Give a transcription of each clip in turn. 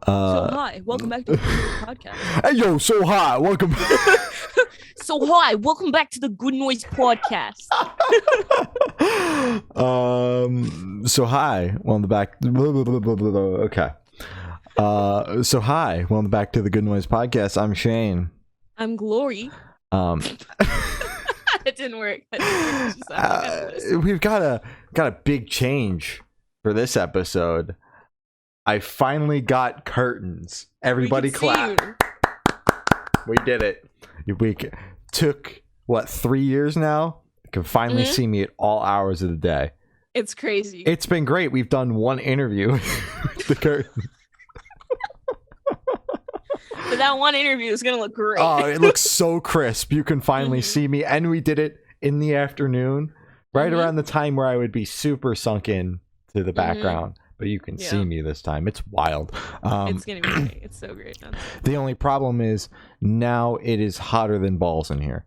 So hi, welcome back to the Good Noise Podcast. Hey yo, so hi, welcome. So hi, welcome back to the Good Noise Podcast. So hi, welcome back. Okay. So hi, welcome back to the Good Noise Podcast. I'm Shane. I'm Glory. It didn't work. We've got a big change for this episode. I finally got curtains. Everybody clap. We did it. We took, 3 years now? You can finally see me at all hours of the day. It's crazy. It's been great. We've done one interview with the curtain. But that one interview is going to look great. Oh, it looks so crisp. You can finally see me. And we did it in the afternoon, right around the time where I would be super sunk in to the background. But you can see me this time. It's wild. It's going to be great. It's so great. The only problem is now it is hotter than balls in here.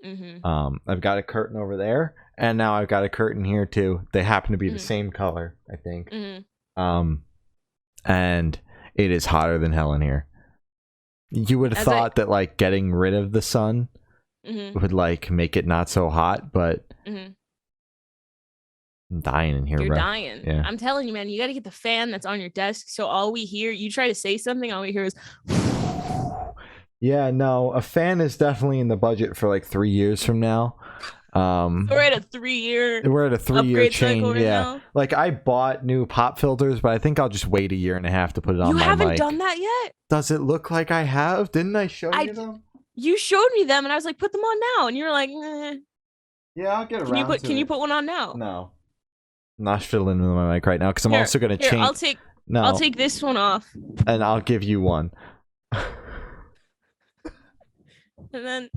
I've got a curtain over there, and now I've got a curtain here too. They happen to be the same color, I think. And it is hotter than hell in here. You would have thought that like getting rid of the sun would like make it not so hot, but I'm dying in here. You're bro. dying. Yeah. I'm telling you, man, you got to get the fan that's on your desk. So all we hear, you try to say something, all we hear is. Yeah, no, a fan is definitely in the budget for like 3 years from now. We're at a 3-year. We're at a 3-year chain. Right Yeah, now. like I bought new pop filters, but I think I'll just wait 1.5 years to put it on. You my haven't mic. done that yet? Does it look like I have? Didn't I show you them? You showed me them, and I was like, "Put them on now," and you were like, "Eh." Yeah, I'll get around. Can you put one on now? No, I'm not fiddling with my mic right now because I'm also going to change. I'll take this one off, and I'll give you one. and then.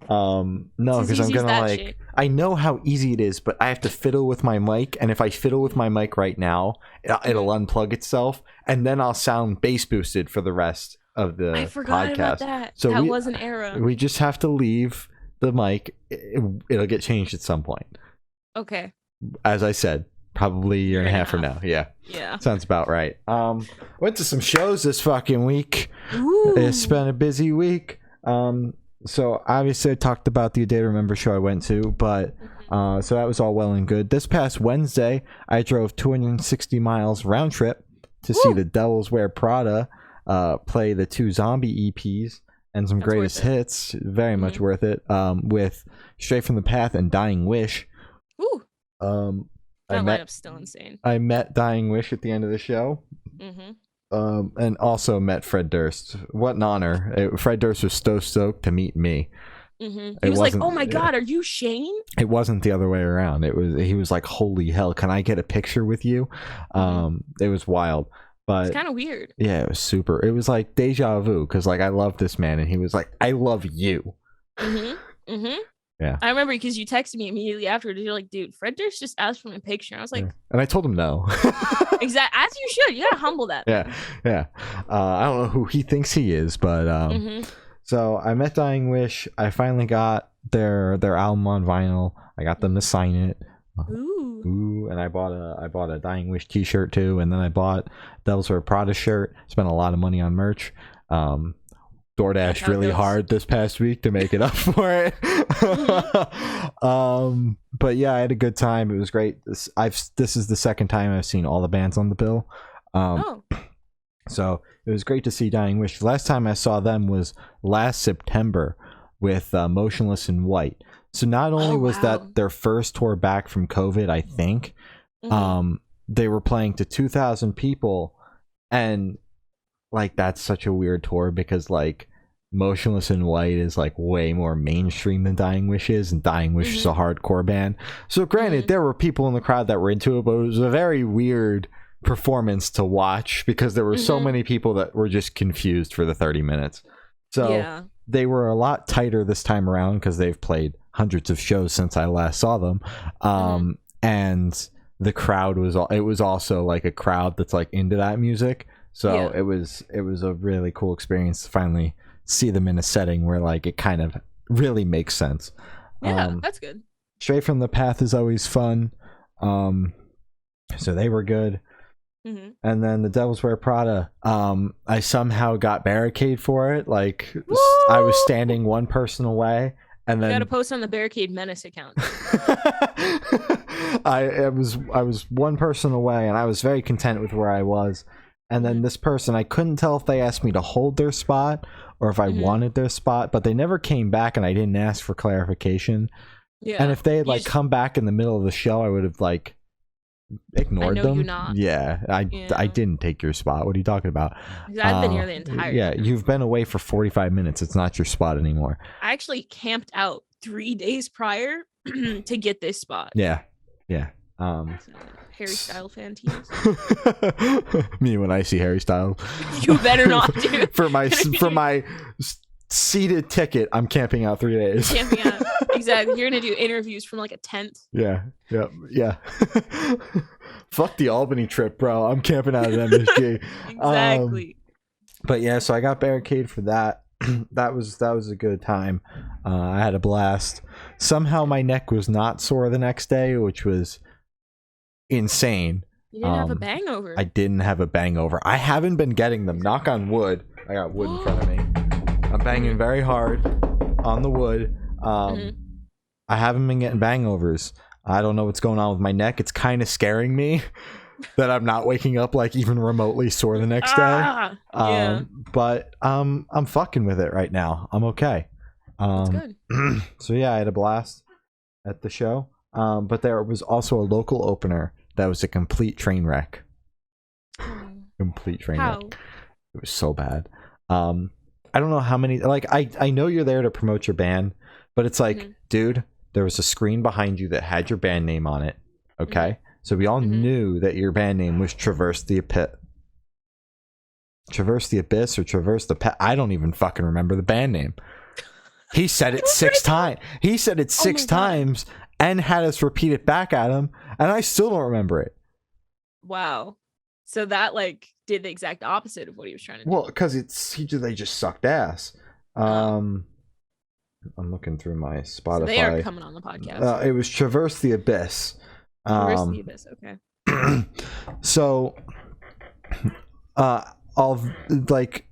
No, because I'm gonna like. Shit. I know how easy it is, but I have to fiddle with my mic, and if I fiddle with my mic right now, it'll unplug itself, and then I'll sound bass boosted for the rest of the I forgot podcast. About that. So that was an error. We just have to leave the mic. It'll get changed at some point. Okay. As I said, probably a year and a half from now. Yeah. Yeah. Sounds about right. Went to some shows this fucking week. Ooh. It's been a busy week. So obviously I talked about the A Day to Remember show I went to, but so that was all well and good. This past Wednesday, I drove 260 miles round trip to see the Devils Wear Prada play the 2 zombie EPs and some greatest hits. Very much worth it. With Straight from the Path and Dying Wish. Ooh. That lineup's still insane. I met Dying Wish at the end of the show. And also met Fred Durst. What an honor. Fred Durst was so stoked to meet me. He was like, oh my God, are you Shane? It wasn't the other way around. He was like, holy hell, can I get a picture with you? It was wild. But it's kind of weird. Yeah, it was super. It was like deja vu because like I love this man and he was like, I love you. Yeah. I remember because you texted me immediately afterwards. You're like, dude, Fred Durst just asked for my picture. I was like, and I told him no. Exactly, as you should. You gotta humble that. Yeah. I don't know who he thinks he is, but so I met Dying Wish. I finally got their album on vinyl. I got them to sign it. Ooh, and I bought a Dying Wish t-shirt too, and then I bought Devils Wear Prada shirt. Spent a lot of money on merch. DoorDashed really hard this past week to make it up for it. But yeah, I had a good time. It was great. This is the second time I've seen all the bands on the bill. So it was great to see Dying Wish. The last time I saw them was last September with Motionless in White. So not only was that their first tour back from COVID, I think, they were playing to 2,000 people, and like that's such a weird tour because like Motionless in White is like way more mainstream than Dying Wish is, and Dying Wish is a hardcore band. So granted, there were people in the crowd that were into it, but it was a very weird performance to watch because there were so many people that were just confused for the 30 minutes. So they were a lot tighter this time around because they've played hundreds of shows since I last saw them. And the crowd was also like a crowd that's like into that music. So it was a really cool experience to finally see them in a setting where like it kind of really makes sense. Yeah, that's good. Straight from the Path is always fun. So they were good. Mm-hmm. And then the Devil's Wear Prada, I somehow got barricade for it. Like, I was standing one person away, and then you gotta post on the Barricade Menace account. I was one person away, and I was very content with where I was. And then this person, I couldn't tell if they asked me to hold their spot or if I wanted their spot, but they never came back, and I didn't ask for clarification. Yeah. And if they had like come back in the middle of the show, I would have like ignored them. You not. Yeah, I didn't take your spot. What are you talking about? I've been here the entire time. You've been away for 45 minutes. It's not your spot anymore. I actually camped out 3 days prior to get this spot. Yeah. Harry Styles fan teams. Me when I see Harry Styles. You better not, dude. for my seated ticket, I'm camping out 3 days. Camping out. Exactly. You're gonna do interviews from like a tent. Yeah. Fuck the Albany trip, bro. I'm camping out at MSG. Exactly. But yeah, so I got barricade for that. that was a good time. I had a blast. Somehow my neck was not sore the next day, which was insane. You didn't have a bangover. I didn't have a bangover. I haven't been getting them. Knock on wood. I got wood in front of me. I'm banging very hard on the wood. I haven't been getting bangovers. I don't know what's going on with my neck. It's kind of scaring me that I'm not waking up like even remotely sore the next day. But I'm fucking with it right now. I'm okay. That's good. So yeah, I had a blast at the show. But there was also a local opener that was a complete train wreck. Complete train wreck. It was so bad. I don't know how many, like, I know you're there to promote your band, but it's like, dude, there was a screen behind you that had your band name on it. Okay. So we all knew that your band name was Traverse the Abyss. Traverse the Abyss or Traverse the Pet. I don't even fucking remember the band name. He said it 6 times. He said it 6 times and had us repeat it back at him, and I still don't remember it. Wow. So that like did the exact opposite of what he was trying to do. Well, because they just sucked ass. I'm looking through my Spotify. So they are coming on the podcast. It was Traverse the Abyss. Traverse the Abyss. Okay. So, all like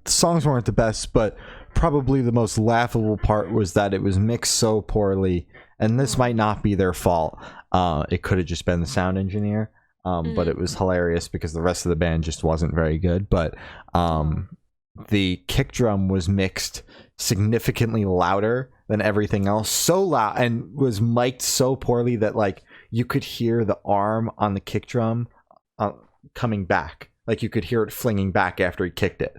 the songs weren't the best, but probably the most laughable part was that it was mixed so poorly, and this might not be their fault. It could have just been the sound engineer. But it was hilarious because the rest of the band just wasn't very good. But the kick drum was mixed significantly louder than everything else, so loud, and was mic'd so poorly that like you could hear the arm on the kick drum coming back, like you could hear it flinging back after he kicked it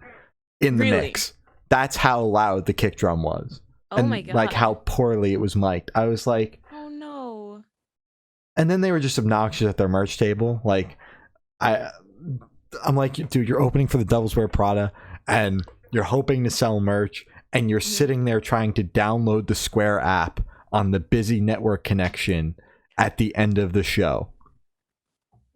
in the mix. That's how loud the kick drum was. My god! Like how poorly it was mic'd. I was like, oh no. And then they were just obnoxious at their merch table. Like, I'm like, dude, you're opening for the Devil's Wear Prada, and you're hoping to sell merch, and you're sitting there trying to download the Square app on the busy network connection at the end of the show.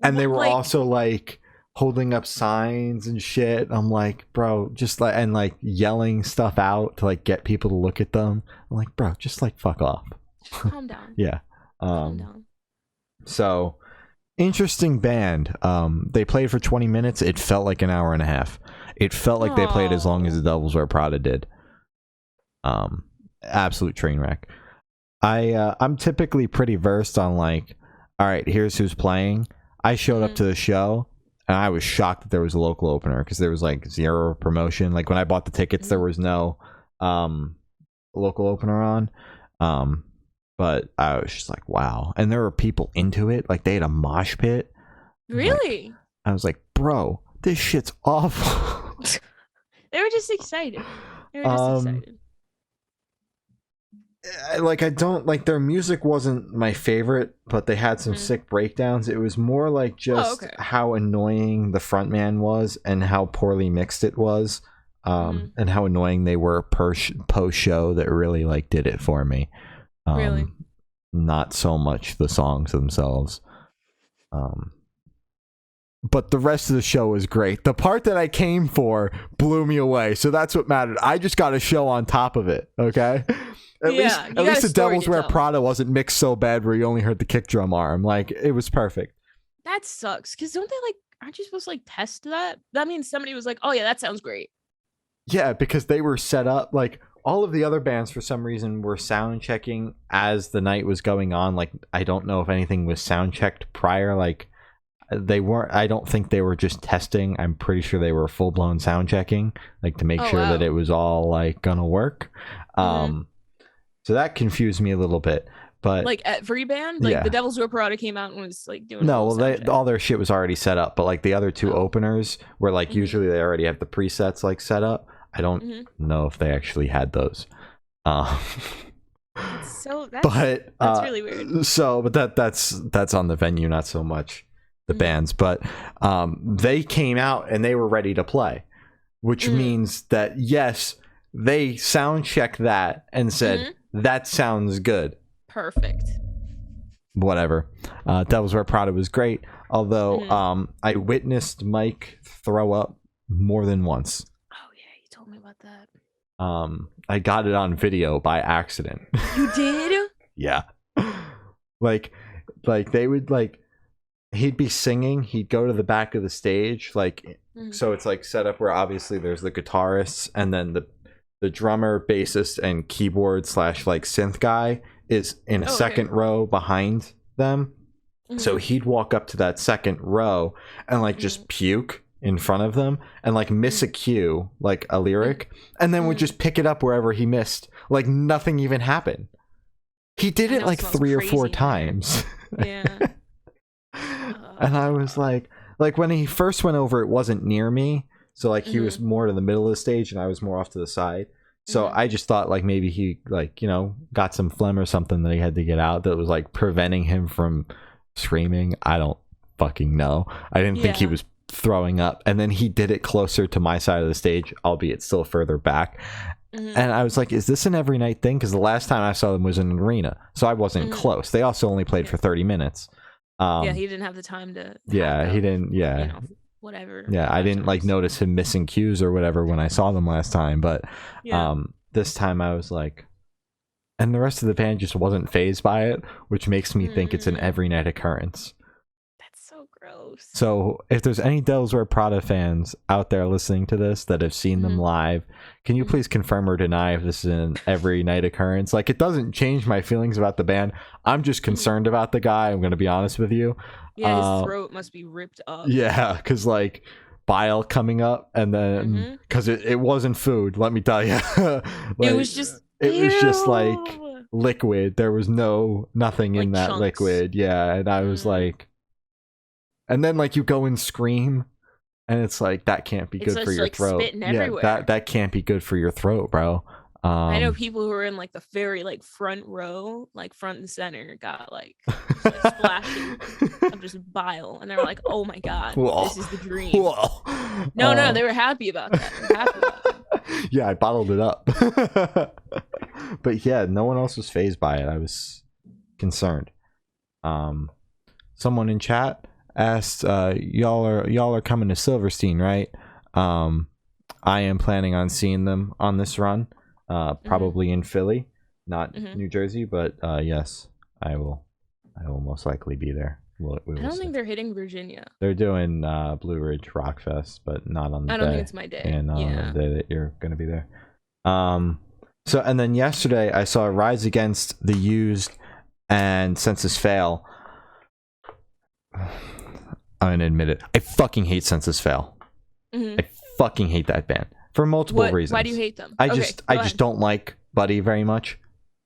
And they were also like holding up signs and shit. I'm like, bro, just like, and like yelling stuff out to like get people to look at them. I'm like, bro, just like fuck off. Just calm down. Yeah. Calm down. So, interesting band. They played for 20 minutes. It felt like an hour and a half. It felt like they played as long as the Devil's Wear Prada did. Absolute train wreck. I'm typically pretty versed on like, all right, here's who's playing. I showed up to the show, and I was shocked that there was a local opener because there was like zero promotion. Like when I bought the tickets, there was no local opener on. But I was just like, wow. And there were people into it. Like, they had a mosh pit. Really? Like, I was like, bro, this shit's awful. They were just excited. Like, I don't, like, their music wasn't my favorite, but they had some sick breakdowns. It was more like just how annoying the frontman was and how poorly mixed it was. And how annoying they were post-show that really, like, did it for me. Really? Not so much the songs themselves. But the rest of the show was great. The part that I came for blew me away, so that's what mattered. I just got a show on top of it, okay? At least the Devil's Wear Prada wasn't mixed so bad where you only heard the kick drum arm. Like, it was perfect. That sucks. Because don't they like? Aren't you supposed to like test that? That means somebody was like, "Oh yeah, that sounds great." Yeah, because they were set up like all of the other bands for some reason were sound checking as the night was going on. Like I don't know if anything was sound checked prior. Like they weren't. I don't think they were just testing. I'm pretty sure they were full blown sound checking, like to make Oh, sure wow. that it was all like gonna work. So that confused me a little bit. But Like every band, like yeah. the Devil's Wear came out and was like doing. No, well, sound check. all their shit was already set up, but like the other two Oh. openers were like Mhm. usually they already have the presets like set up. I don't know if they actually had those. So but that's really weird. So, but that's on the venue, not so much the bands. But they came out and they were ready to play, which means that yes, they sound checked that and said that sounds good. Perfect. Whatever. Devil's Wear Prada was great, although I witnessed Mike throw up more than once. Oh yeah, you told me about that. I got it on video by accident. You did? Yeah. like they would like he'd be singing, he'd go to the back of the stage, like so it's like set up where obviously there's the guitarists and then the drummer, bassist, and keyboard / like synth guy is in a second row behind them. So he'd walk up to that second row and like just puke in front of them and like miss a cue, like a lyric, and then would just pick it up wherever he missed. Like nothing even happened. He did it like 3 or 4 times. Yeah. And I was like when he first went over, it wasn't near me. So like he was more to the middle of the stage and I was more off to the side. So I just thought like maybe he like, you know, got some phlegm or something that he had to get out that was like preventing him from screaming. I don't fucking know. I didn't think he was throwing up. And then he did it closer to my side of the stage, albeit still further back. And I was like, is this an every night thing? Because the last time I saw them was in an arena. So I wasn't close. They also only played for 30 minutes. Yeah, he didn't have the time to. Yeah, he didn't. Yeah. You know, whatever. Yeah, I didn't like notice him missing cues or whatever when I saw them last time, but this time I was like, and the rest of the band just wasn't fazed by it, which makes me think it's an every night occurrence. That's so gross. So if there's any Devil's Wear Prada fans out there listening to this that have seen them live, can you please confirm or deny if this is an every night occurrence? Like, it doesn't change my feelings about the band. I'm just concerned about the guy. I'm going to be honest with you. Yeah, his throat must be ripped up. Yeah, because like bile coming up, and then because it wasn't food, let me tell you. Like, it was just like liquid. There was nothing in that chunks. liquid. Yeah, and I was like, and then like you go and scream, and it's like that can't be good for your throat. Spitting everywhere. that can't be good for your throat, bro. I know people who were in like the very like front row, like front and center, got like splashing of just bile, and they were like, "Oh my god, this is the dream." No, they were happy about that. Yeah, I bottled it up. But yeah, no one else was fazed by it. I was concerned. Someone in chat asked, y'all are coming to Silverstein, right? I am planning on seeing them on this run. Probably in Philly, not New Jersey, but yes, I will most likely be there. I don't think they're hitting Virginia. They're doing Blue Ridge Rock Fest, but not on the day. I don't think it's my day. And not on the day that you're going to be there. So, and then yesterday I saw Rise Against the Used and Census Fail. I'm going to admit it. I fucking hate Census Fail. I fucking hate that band. For multiple reasons. Why do you hate them? I just don't like Buddy very much.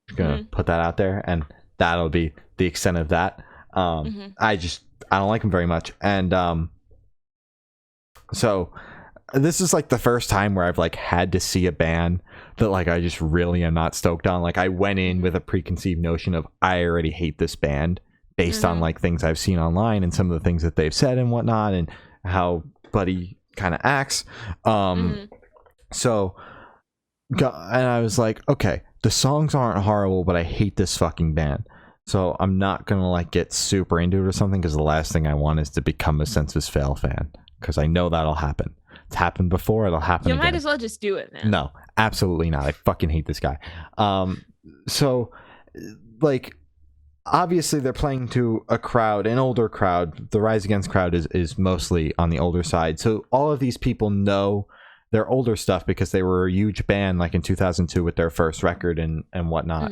I'm gonna put that out there, and that'll be the extent of that. I don't like him very much, and so this is like the first time where I've like had to see a band that like I just really am not stoked on. Like I went in with a preconceived notion of I already hate this band based on like things I've seen online and some of the things that they've said and whatnot, and how Buddy kind of acts. So, and I was like, okay, the songs aren't horrible, but I hate this fucking band. So I'm not gonna like get super into it or something, because the last thing I want is to become a Census Fail fan, because I know that'll happen. It's happened before. It'll happen again. You might as well just do it, man. No, absolutely not. I fucking hate this guy. So, like, obviously they're playing to a crowd, an older crowd. The Rise Against crowd is mostly on the older side. So all of these people know their older stuff because they were a huge band like in 2002 with their first record and whatnot.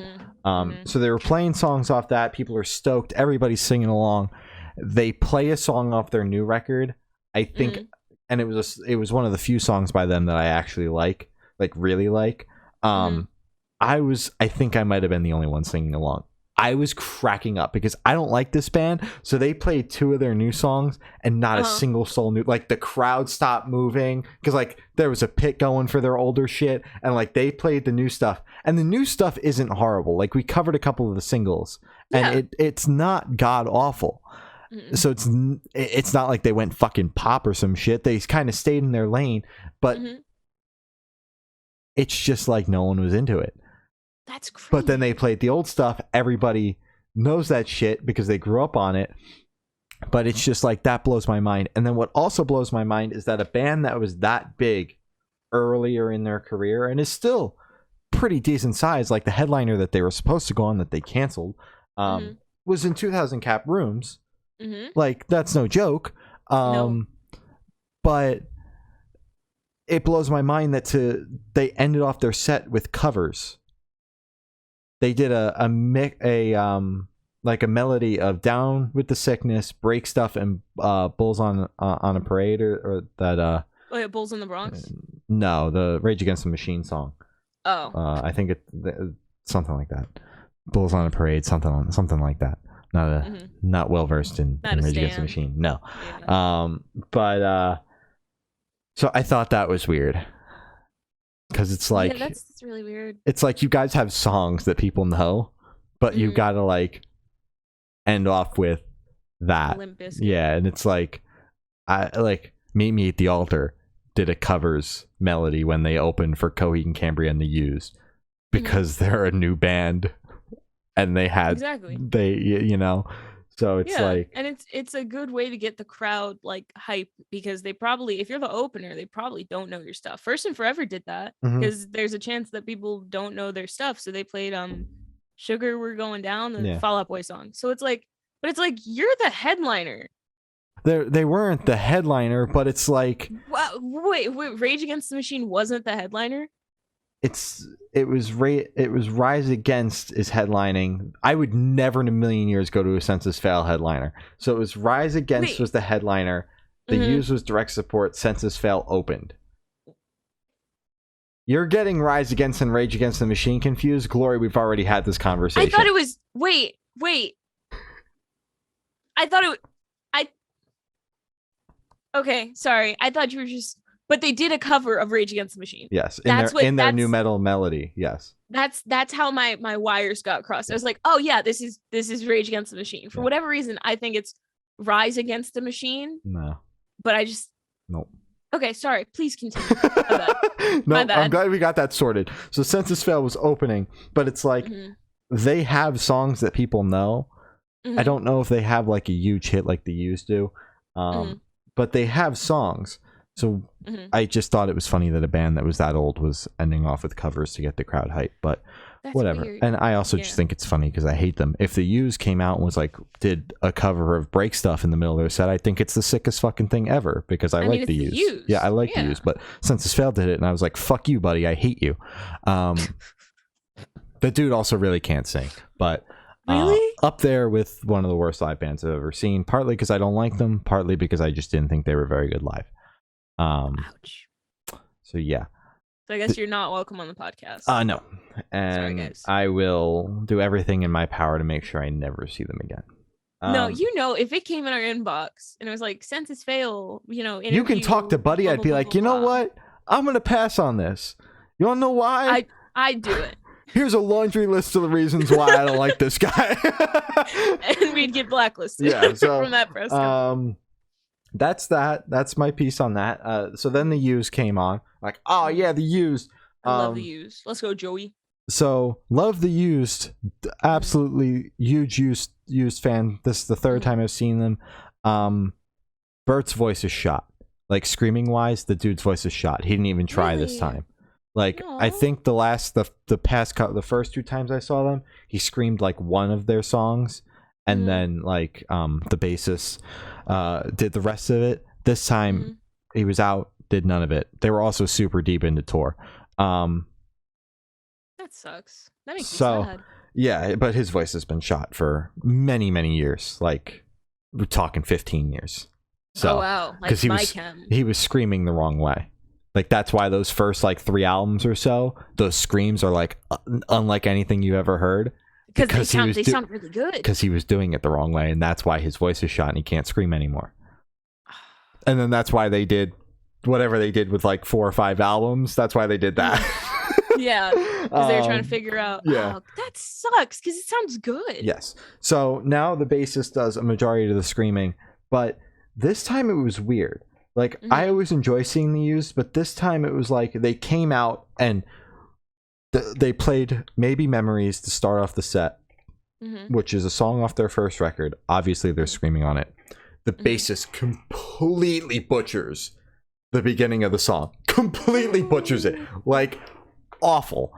So they were playing songs off that. People are stoked. Everybody's singing along. They play a song off their new record, I think, and it was one of the few songs by them that I actually really like. I think I might have been the only one singing along. I was cracking up because I don't like this band, so they played 2 of their new songs and not a single soul new. Like the crowd stopped moving because like there was a pit going for their older shit, and like they played the new stuff, and the new stuff isn't horrible. Like we covered a couple of the singles, and it's not god awful. So it's not like they went fucking pop or some shit. They kind of stayed in their lane, but it's just like no one was into it. That's crazy. But then they played the old stuff. Everybody knows that shit because they grew up on it. But it's just like, that blows my mind. And then what also blows my mind is that a band that was that big earlier in their career and is still pretty decent size, like the headliner that they were supposed to go on that they canceled, was in 2,000 cap rooms. Like, that's no joke. No. But it blows my mind that they ended off their set with covers. They did a melody of Down with the Sickness, Break Stuff, and Bulls on a Parade, or that. Bulls in the Bronx? No, the Rage Against the Machine song. Oh. I think something like that. Bulls on a Parade, something like that. Not well versed in Rage Against the Machine. No. Yeah. So I thought that was weird. Because it's like, that's really weird. It's like you guys have songs that people know, but you gotta like end off with that. Limp Bizkit. Yeah, and it's like, Meet Me at the Altar did a covers melody when they opened for Coheed and Cambria and the Used because they're a new band, and they had So it's like, and it's a good way to get the crowd like hype, because they probably, if you're the opener, they probably don't know your stuff. First and Forever did that because there's a chance that people don't know their stuff, so they played Sugar We're Going Down, the Fall Out Boy song. So it's like, but it's like, you're the headliner. They weren't the headliner, but it's like, wait, Rage Against the Machine wasn't the headliner? It was Rise Against is headlining. I would never in a million years go to a Census Fail headliner. So it was Rise Against was the headliner. The Used was direct support. Census Fail opened. You're getting Rise Against and Rage Against the Machine confused. Glory, we've already had this conversation. I thought it was wait. I thought it. Okay, sorry. I thought you were just. But they did a cover of Rage Against the Machine. Yes, in their new metal melody. Yes, that's how my wires got crossed. I was like, oh yeah, this is Rage Against the Machine. For whatever reason, I think it's Rise Against the Machine. No, but I just nope. Okay, sorry. Please continue. My bad. I'm glad we got that sorted. So Census Fail was opening, but it's like they have songs that people know. I don't know if they have like a huge hit like the Used do, but they have songs. So I just thought it was funny that a band that was that old was ending off with covers to get the crowd hype, but that's whatever. Weird. And I also just think it's funny because I hate them. If the Used came out and was like, did a cover of Break Stuff in the middle of their set, I think it's the sickest fucking thing ever because I like the Used. Yeah, I like the Used, but Census Fail did it and I was like, fuck you, buddy. I hate you. The dude also really can't sing, but really up there with one of the worst live bands I've ever seen, partly because I don't like them, partly because I just didn't think they were very good live. Ouch. So yeah. So I guess you're not welcome on the podcast. No. And sorry, guys. I will do everything in my power to make sure I never see them again. No, if it came in our inbox and it was like Census Fail, you can talk to Buddy. I'd be like, you know what? I'm gonna pass on this. You wanna know why? I'd do it. Here's a laundry list of the reasons why I don't like this guy. And we'd get blacklisted from that press conference. That's my piece on that. So then the Used came on. Like, oh yeah, the Used. I love the Used. Let's go, Joey. So love the Used. Absolutely huge Used fan. This is the third time I've seen them. Bert's voice is shot. Like screaming wise, the dude's voice is shot. He didn't even try this time. Like, aww. I think the first 2 times I saw them, he screamed like one of their songs, and then like the bassist did the rest of it. This time he was out, did none of it. They were also super deep into tour. That sucks. That makes me sad. Yeah, but his voice has been shot for many, many years. Like, we're talking 15 years. So, oh wow, like he was screaming the wrong way. Like, that's why those first like 3 albums or so, those screams are like unlike anything you've ever heard. Because they sound really good. Because he was doing it the wrong way, and that's why his voice is shot and he can't scream anymore. And then that's why they did whatever they did with like 4 or 5 albums. That's why they did that. Yeah, because they were trying to figure out. Yeah, that sucks because it sounds good. Yes. So now the bassist does a majority of the screaming, but this time it was weird. Like I always enjoy seeing the used, but this time it was like they came out and they played Maybe Memories to start off the set, which is a song off their first record. Obviously, they're screaming on it. The bassist completely butchers the beginning of the song. Completely butchers it. Like, awful.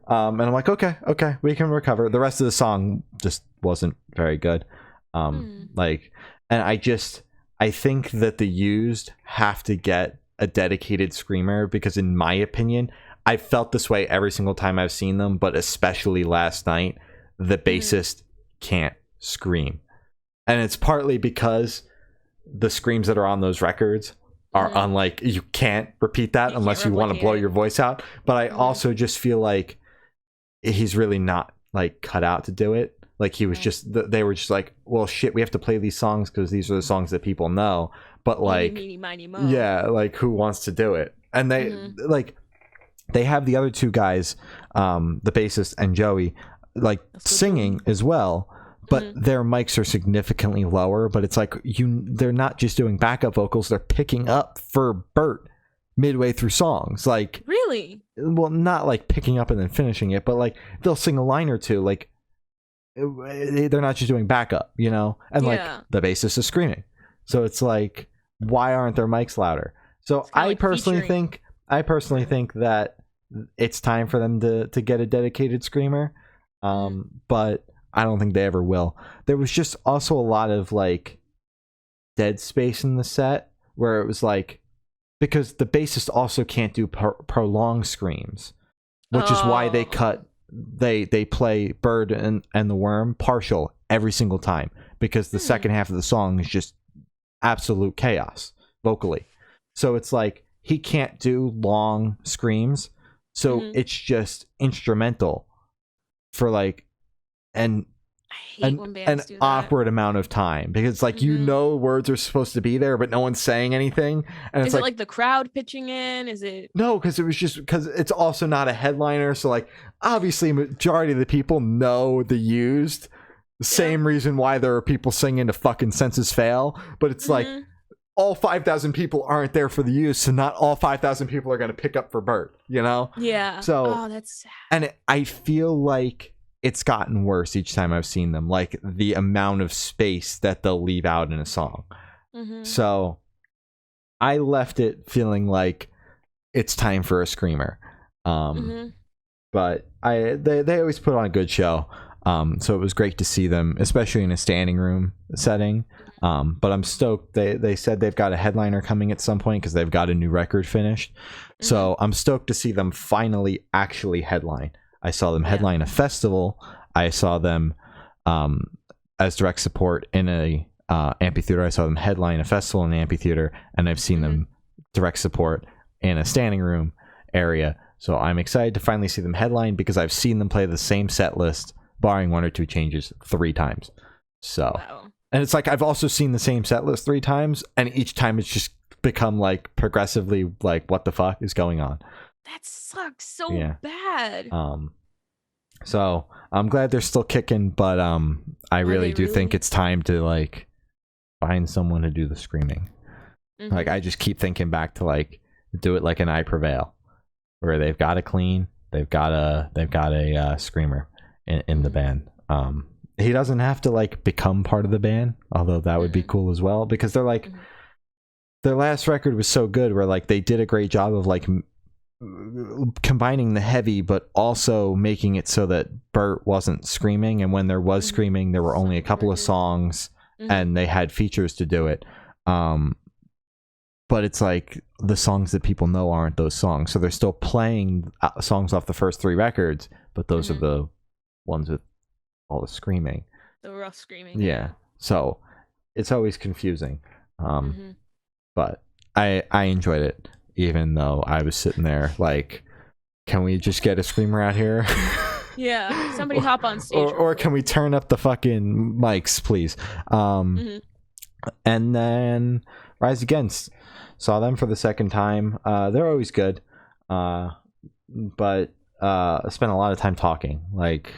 And I'm like, okay, we can recover. The rest of the song just wasn't very good. Like, and I think that the used have to get a dedicated screamer, because in my opinion, I felt this way every single time I've seen them, but especially last night, the bassist can't scream. And it's partly because the screams that are on those records are unlike, you can't repeat that unless you want to blow your voice out. But I also just feel like he's really not like cut out to do it. Like he was just, they were just like, well, shit, we have to play these songs because these are the songs that people know. But like, yeah, like who wants to do it? And they like, they have the other 2 guys, the bassist and Joey, like singing as well. But their mics are significantly lower, but it's like they're not just doing backup vocals, they're picking up for Bert midway through songs. Like, really? Well, not like picking up and then finishing it, but like they'll sing a line or two. Like, they're not just doing backup, you know? And like the bassist is screaming. So it's like, why aren't their mics louder? So I personally think that it's time for them to get a dedicated screamer. But I don't think they ever will. There was just also a lot of like dead space in the set where it was like, because the bassist also can't do prolonged screams, which is why they play Bird and the Worm partial every single time, because the second half of the song is just absolute chaos vocally. So it's like he can't do long screams, so it's just instrumental for like an awkward amount of time, because it's like you know words are supposed to be there but no one's saying anything, and is it like the crowd pitching in? Is it no, because it's also not a headliner, so like obviously majority of the people know the used, the same reason why there are people singing to fucking Senses Fail, but it's like all 5,000 people aren't there for the used, so not all 5,000 people are going to pick up for Bert, you know? So that's sad. And I feel like it's gotten worse each time I've seen them, like the amount of space that they'll leave out in a song. So I left it feeling like it's time for a screamer. But they always put on a good show. So it was great to see them, especially in a standing room setting. But I'm stoked. They said they've got a headliner coming at some point because they've got a new record finished. So I'm stoked to see them finally actually headline. I saw them headline a festival. I saw them as direct support in a amphitheater. I saw them headline a festival in the amphitheater, and I've seen them direct support in a standing room area. So I'm excited to finally see them headline, because I've seen them play the same set list, barring 1 or 2 changes, 3 times. So, and it's like I've also seen the same set list 3 times, and each time it's just become like progressively like, what the fuck is going on? That sucks so bad. So I'm glad they're still kicking, but I really do think it's time to like find someone to do the screaming. Like I just keep thinking back to like do it like an I Prevail, where they've got a clean, they've got a screamer in the band. He doesn't have to like become part of the band, although that would be cool as well, because they're like their last record was so good where like they did a great job of like combining the heavy but also making it so that Bert wasn't screaming, and when there was screaming there were only a couple of songs and they had features to do it. But it's like the songs that people know aren't those songs, so they're still playing songs off the first 3 records, but those are the ones with all the screaming, the rough screaming. Yeah, so it's always confusing. But I enjoyed it, even though I was sitting there like, can we just get a screamer out here? Yeah, somebody hop on stage. Or can we turn up the fucking mics, please? And then Rise Against, saw them for the second time. They're always good, but I spent a lot of time talking, like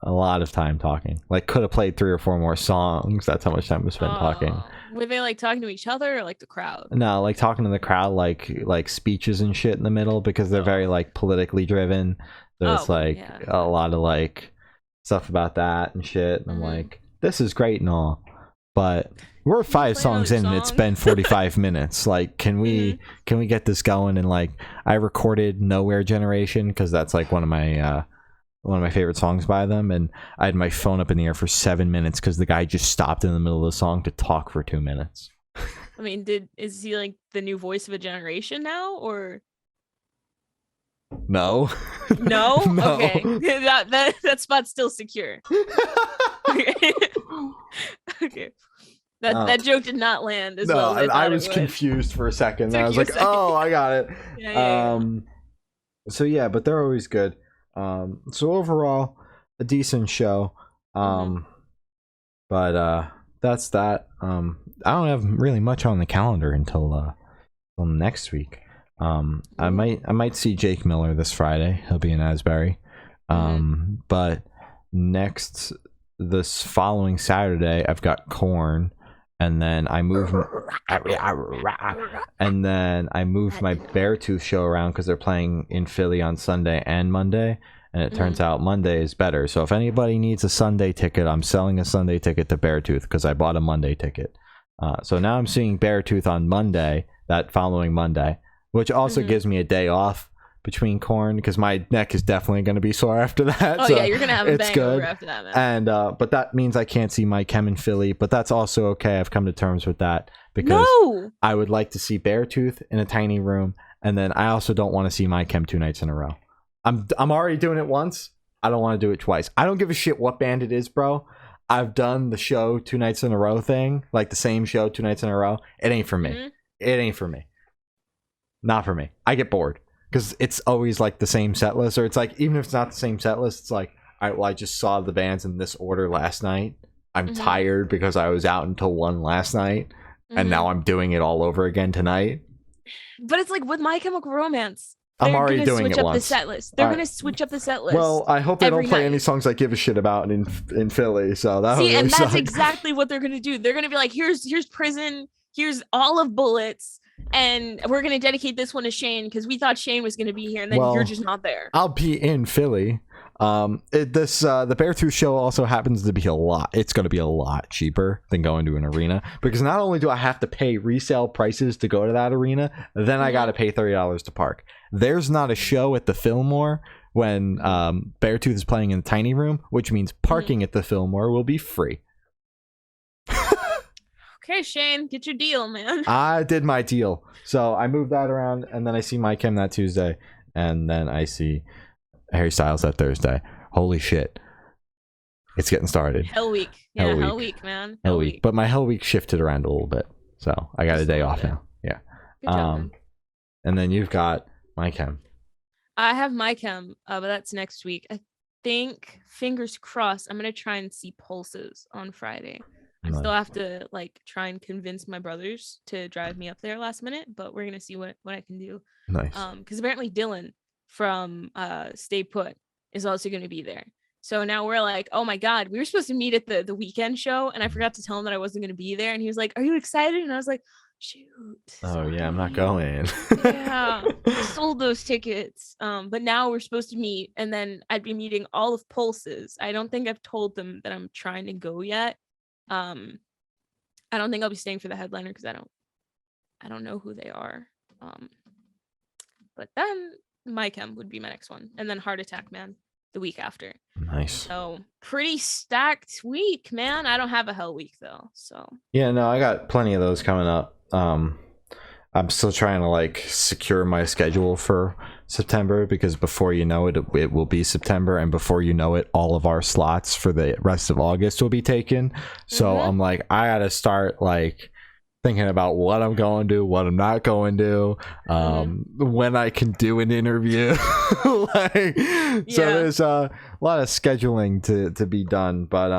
a lot of time talking. Like, could have played 3 or 4 more songs. That's how much time we spent talking. Were they like talking to each other or like the crowd? No, like talking to the crowd, like speeches and shit in the middle, because they're very like politically driven. So it's like a lot of like stuff about that and shit. And I'm like, this is great and all, but we're 5 songs in and it's been 45 minutes. Like, can we get this going? And like, I recorded Nowhere Generation because that's like one of my favorite songs by them, and I had my phone up in the air for 7 minutes because the guy just stopped in the middle of the song to talk for 2 minutes. I mean, is he like the new voice of a generation now, or no? No? Okay, that spot's still secure. Okay. That joke did not land as well as I was confused for a second. I was like, oh, I got it. Yeah. So yeah, but they're always good. So overall, a decent show. But that's that. I don't have really much on the calendar until next week. I might see Jake Miller this Friday. He'll be in Asbury. But this following Saturday, I've got Korn. And then I moved my Beartooth show around because they're playing in Philly on Sunday and Monday, and it turns out Monday is better. So if anybody needs a Sunday ticket, I'm selling a Sunday ticket to Beartooth because I bought a Monday ticket. So now I'm seeing Beartooth on Monday, that following Monday, which also gives me a day off between Korn because my neck is definitely going to be sore after that. Oh, so yeah, you're going to have a bang after that, man. And but that means I can't see my Chem in Philly, but that's also okay. I've come to terms with that because I would like to see Beartooth in a tiny room, and then I also don't want to see my Chem 2 nights in a row. I'm already doing it once. I don't want to do it twice. I don't give a shit what band it is, bro. I've done the show 2 nights in a row thing, like the same show 2 nights in a row. It ain't for me. It ain't for me. Not for me. I get bored. Because it's always like the same set list, or it's like, even if it's not the same set list, it's like, I just saw the bands in this order last night. I'm tired because I was out until 1 last night, and now I'm doing it all over again tonight. But it's like with My Chemical Romance. I'm already doing it once. They're going to switch up the set list. Well, I hope they don't play any songs I give a shit about in Philly. So that really and suck. that's exactly what they're going to do. They're going to be like, here's Prison, here's all of Bullets. And we're going to dedicate this one to Shane because we thought Shane was going to be here, and then you're just not there. I'll be in Philly. The Beartooth show also happens to be it's going to be a lot cheaper than going to an arena, because not only do I have to pay resale prices to go to that arena, then I got to pay $30 to park. There's not a show at the Fillmore when Beartooth is playing in the tiny room, which means parking at the Fillmore will be free. Okay, Shane, get your deal, man. I did my deal. So I moved that around, and then I see My Chem that Tuesday, and then I see Harry Styles that Thursday. Holy shit. It's getting started. Hell week. Yeah, Hell week, man. Hell week. But my Hell week shifted around a little bit. So I got a day off now. Yeah. Good job, and then you've got My Chem. I have My Chem, but that's next week. I think, fingers crossed, I'm going to try and see Pulses on Friday. I still have to like try and convince my brothers to drive me up there last minute, but we're gonna see what I can do. Nice. Because apparently Dylan from Stay Put is also gonna be there. So now we're like, oh my god, we were supposed to meet at the weekend show, and I forgot to tell him that I wasn't gonna be there, and he was like, "Are you excited?" And I was like, "Shoot." Oh yeah, I'm not going. Yeah, sold those tickets. But now we're supposed to meet, and then I'd be meeting all of Pulses. I don't think I've told them that I'm trying to go yet. I don't think I'll be staying for the headliner because I don't know who they are. But then My Chem would be my next one, and then Heart Attack Man the week after. Nice. So pretty stacked week, man. I don't have a hell week though. So yeah, no, I got plenty of those coming up. I'm still trying to like secure my schedule for September, because before you know it, it will be September, and before you know it, all of our slots for the rest of August will be taken. So I'm like, I gotta start like thinking about what I'm going to, what I'm not going to, when I can do an interview. Like, so there's a lot of scheduling to be done. But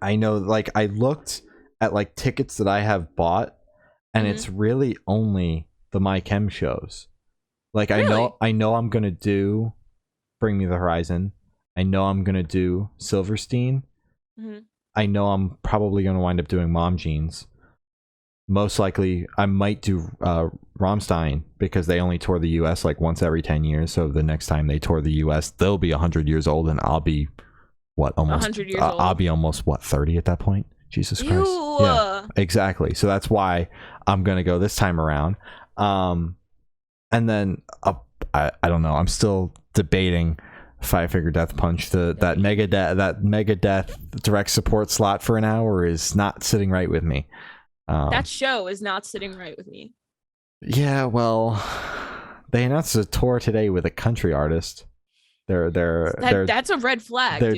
I know, like, I looked at like tickets that I have bought, and it's really only the My Chem shows. Like, really? I know I'm gonna do Bring Me the Horizon. I know I'm gonna do Silverstein. I know I'm probably gonna wind up doing Mom Jeans. Most likely, I might do Rammstein, because they only tour the U.S. like once every 10 years. So the next time they tour the U.S., they'll be 100 years old, and I'll be almost 100 years old. I'll be almost 30 at that point. Jesus Christ! Ew. Yeah, exactly. So that's why I'm gonna go this time around. And then I don't know. I'm still debating Five Finger Death Punch. That Megadeth direct support slot for an hour is not sitting right with me. That show is not sitting right with me. Yeah, well, they announced a tour today with a country artist. That's a red flag. They're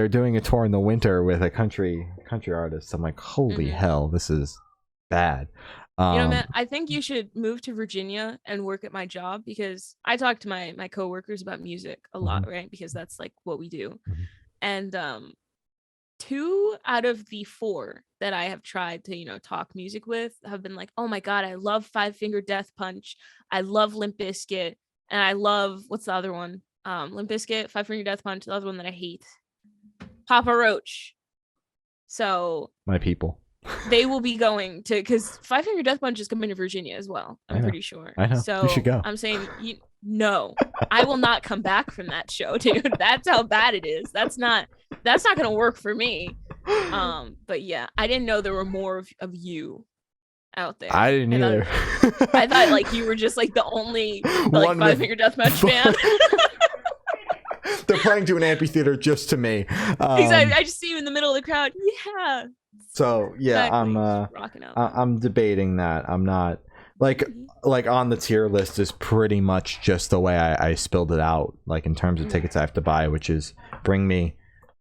doing a tour in the winter with a country artist. I'm like, holy hell, this is bad. Man, I think you should move to Virginia and work at my job, because I talk to my coworkers about music a lot, right? Because that's like what we do. And 2 out of the 4 that I have tried to, talk music with have been like, oh my God, I love Five Finger Death Punch. I love Limp Bizkit. And I love, what's the other one? Limp Bizkit, Five Finger Death Punch, the other one that I hate. Papa Roach. So my people. They will be going to, because Five Finger Death Punch is coming to Virginia as well. I'm pretty sure. I know. So you should go. I'm saying, no, I will not come back from that show, dude. That's how bad it is. That's not going to work for me. But yeah, I didn't know there were more of you out there. I didn't either. I thought like you were just like the only like Five Finger Death Punch fan. They're playing to an amphitheater just to me. Exactly. I just see you in the middle of the crowd. Yeah. So yeah, exactly. I'm debating that. I'm not like on the tier list is pretty much just the way I spilled it out. Like in terms of tickets I have to buy, which is Bring Me,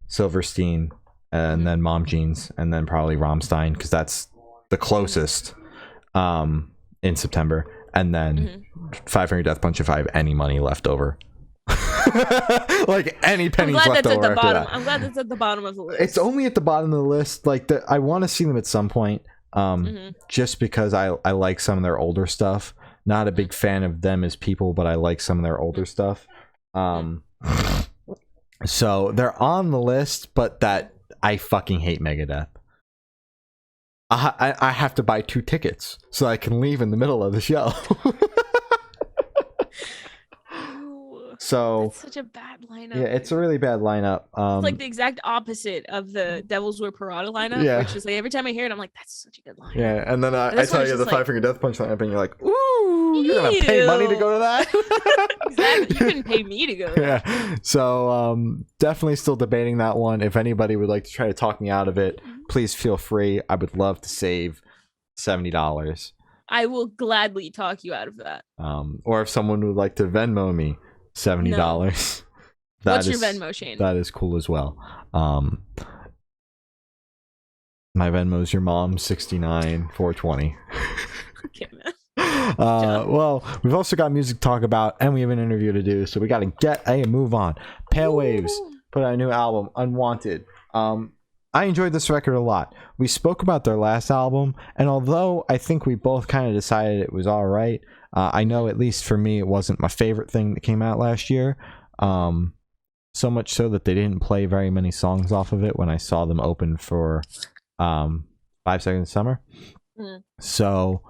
Silverstein, and then Mom Jeans, and then probably Rammstein, because that's the closest in September, and then Five Finger Death Punch if I have any money left over. Like any pennies left over after that. I'm glad that's at the bottom of the list. It's only at the bottom of the list. Like I want to see them at some point, just because I like some of their older stuff. Not a big fan of them as people, but I like some of their older stuff. So they're on the list, but that I fucking hate Megadeth. I have to buy 2 tickets so I can leave in the middle of the show. So that's such a bad lineup. Yeah, it's a really bad lineup. It's like the exact opposite of the Devil's Wear Parada lineup. Yeah. Which is like every time I hear it, I'm like, that's such a good lineup. Yeah, and then I tell you the Five Finger Death Punch lineup, and you're like, ooh, you're gonna pay money to go to that? Exactly. You couldn't pay me to go to that. Yeah. So definitely still debating that one. If anybody would like to try to talk me out of it, please feel free. I would love to save $70. I will gladly talk you out of that. Or if someone would like to Venmo me $70. No. What's your Venmo, Shane? That is cool as well. My Venmo is your mom, 69 420. Okay, man. Well, we've also got music to talk about, and we have an interview to do, so we got to get a move on. Pale Waves put out a new album, Unwanted. I enjoyed this record a lot. We spoke about their last album, and although I think we both kind of decided it was all right, I know at least for me it wasn't my favorite thing that came out last year. So much so that they didn't play very many songs off of it when I saw them open for 5 Seconds of Summer. So,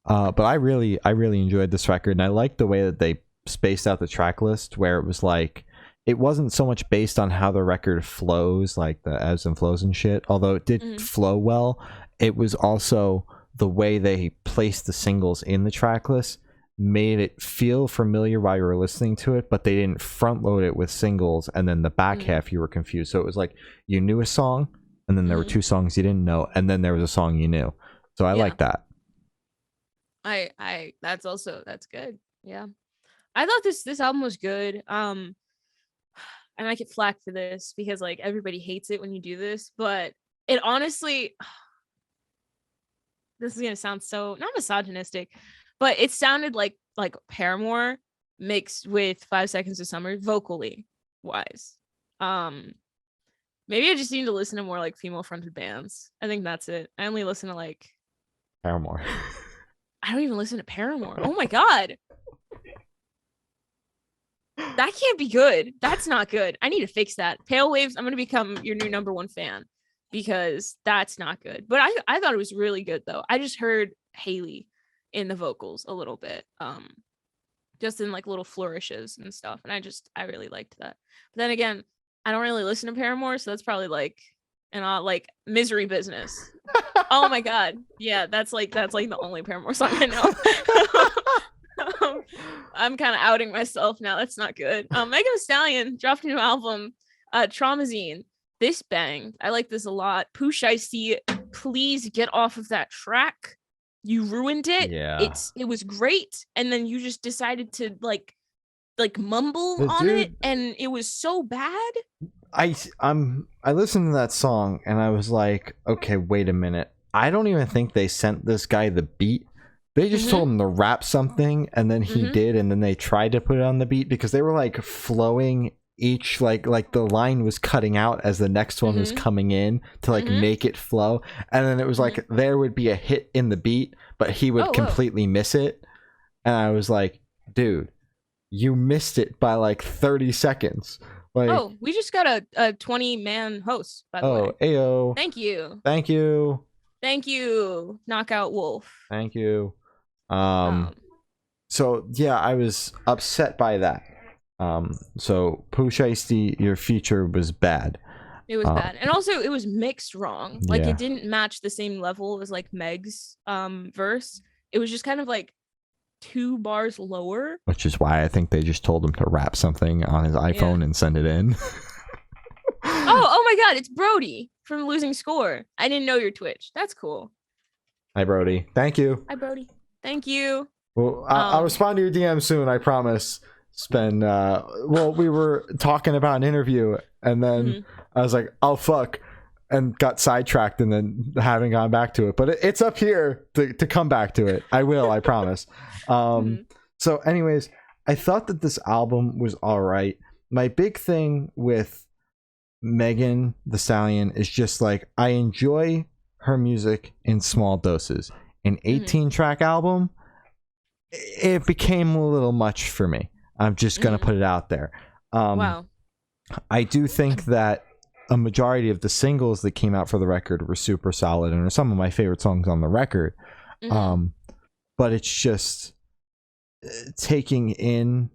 but I really enjoyed this record, and I liked the way that they spaced out the track list, where it was like, it wasn't so much based on how the record flows, like the ebbs and flows and shit, although it did flow well. It was also the way they placed the singles in the track list made it feel familiar while you were listening to it, but they didn't front load it with singles, and then the back half you were confused. So it was like you knew a song, and then there were two songs you didn't know, and then there was a song you knew. So I like that. That's good. Yeah. I thought this album was good. I might get flack for this because like everybody hates it when you do this, but it honestly, this is gonna sound so not misogynistic, but it sounded like Paramore mixed with 5 Seconds of Summer vocally wise. Maybe I just need to listen to more like female fronted bands. I think that's it. I only listen to like Paramore. I don't even listen to Paramore. Oh my god. That can't be good. That's not good. I need to fix that. Pale Waves, I'm going to become your new number one fan because that's not good. But I thought it was really good though. I just heard Haley in the vocals a little bit. Just in like little flourishes and stuff. And I really liked that. But then again, I don't really listen to Paramore, so that's probably like like Misery Business. Oh my god. Yeah, that's like the only Paramore song I know. I'm kind of outing myself now. That's not good. Megan Thee Stallion dropped a new album, Traumazine. This banged. I like this a lot. Pooh Shiesty, please get off of that track. You ruined it. Yeah. It was great, and then you just decided to like mumble on it, and it was so bad. I listened to that song and I was like, okay, wait a minute. I don't even think they sent this guy the beat. They just told him to rap something, and then he did, and then they tried to put it on the beat because they were like flowing each like the line was cutting out as the next one was coming in to like make it flow, and then it was like there would be a hit in the beat, but he would completely miss it, and I was like, dude, you missed it by like 30 seconds. Like, we just got a 20-man host, by the way. Oh, ayo. Thank you. Thank you. Thank you, Knockout Wolf. Thank you. So yeah, I was upset by that. So Pooh Shiesty, your feature was bad. It was bad, and also it was mixed wrong. Like it didn't match the same level as like Meg's verse. It was just kind of like 2 bars lower, which is why I think they just told him to rap something on his iPhone and send it in. oh my god, it's Brody from Losing Score. I didn't know your Twitch. That's cool. Hi Brody. Thank you. Hi Brody. Thank you. Well, I'll respond to your DM soon, I promise. It's been we were talking about an interview, and then I was like, oh fuck, and got sidetracked, and then haven't gone back to it, but it's up here to come back to it. I will, I promise. So anyways, I thought that this album was all right. My big thing with Megan Thee Stallion is just like, I enjoy her music in small doses. An 18-track album, it became a little much for me. I'm just gonna put it out there. Wow. I do think that a majority of the singles that came out for the record were super solid and are some of my favorite songs on the record. But it's just taking it in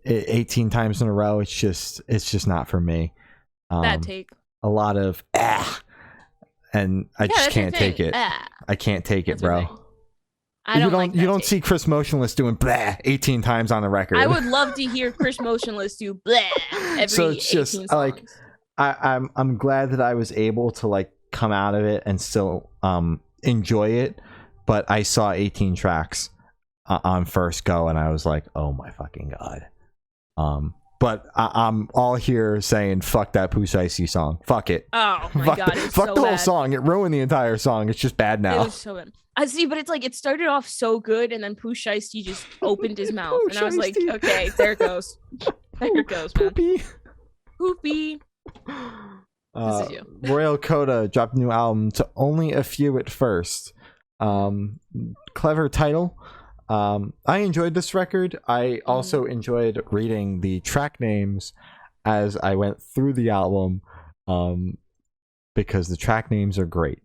18 times in a row. It's just not for me. Bad take. A lot of and I just can't take it. I can't take it, bro. You don't see Chris Motionless doing blah 18 times on a record. I would love to hear Chris Motionless do blah every so it's just 18 songs. Like I'm glad that I was able to like come out of it and still enjoy it, but I saw 18 tracks on first go and I was like, oh my fucking god. But I'm all here saying fuck that Pooh Shiesty song. Fuck it. Oh my god, it's fuck so the whole bad. song. It ruined the entire song. It's just bad now. It was so bad. I see, but it's like it started off so good, and then Pooh Shiesty just opened his mouth, and I was like, okay, there it goes. There it goes, man. Poopy. This is you. Royal Coda dropped a new album to only a few at first. Clever title. I enjoyed this record. I also enjoyed reading the track names as I went through the album, because the track names are great.